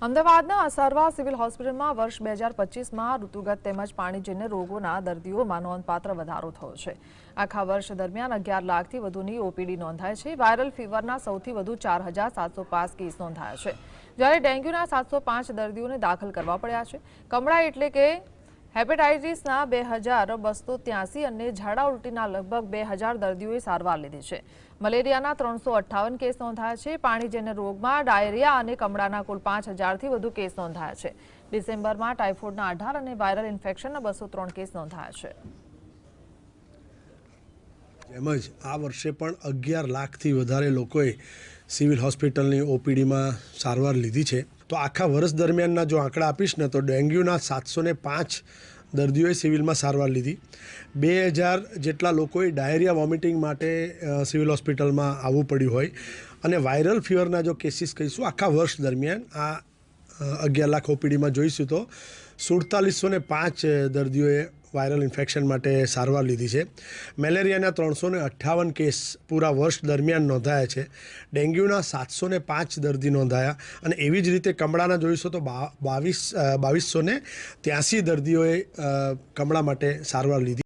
અમદાવાદના અસારવા સિવિલ હોસ્પિટલમાં વર્ષ 2025માં ઋતુગત તેમજ પાણીજન્ય રોગોના દર્દીઓમાં નોંધપાત્ર વધારો થયો છે। આખા વર્ષ દરમિયાન 11 લાખથી વધુની ઓપીડી નોંધાઈ છે। વાયરલ ફીવરના સૌથી વધુ 4705 કેસ નોંધાયા છે, જ્યારે ડેન્ગ્યુના 705 દર્દીઓને દાખલ કરવા પડ્યા છે। કમળા એટલે કે હેપેટાઇટિસના 2283 અને ઝાડા ઉલટીના લગભગ 2000 દર્દીઓએ સારવાર લીધી છે। મલેરિયાના 358 કેસ નોંધાયા છે। પાણીજન્ય રોગમાં ડાયરિયા અને કમળાના કુલ 5000થી વધુ કેસ નોંધાયા છે। ડિસેમ્બરમાં ટાઇફોઇડના 18 અને વાયરલ ઇન્ફેક્શનના 203 કેસ નોંધાયા છે। તેમજ આ વર્ષે પણ 11 લાખથી વધારે લોકોએ સિવિલ હોસ્પિટલની ઓપીડીમાં સારવાર લીધી છે। તો આખા વર્ષ દરમિયાનના જો આંકડા આપીશ ને તો ડેન્ગ્યુના 705 દર્દીઓએ સિવિલમાં સારવાર લીધી, 2000 જેટલા લોકોએ ડાયરિયા વોમિટિંગ માટે સિવિલ હોસ્પિટલમાં આવવું પડ્યું હોય, અને વાયરલ ફીવરના જો કેસીસ કહીશું આખા વર્ષ દરમિયાન આ 11 લાખ ઓપીડીમાં જોઈશું તો 4705 દર્દીઓએ વાયરલ ઇન્ફેક્શન માટે સારવાર લીધી છે। મેલેરિયાના 358 કેસ પૂરા વર્ષ દરમિયાન નોંધાયા છે। ડેન્ગ્યુના 705 દર્દી નોંધાયા, અને એવી જ રીતે કમળાના જોઈશું તો 2283 દર્દીઓએ કમળા માટે સારવાર લીધી।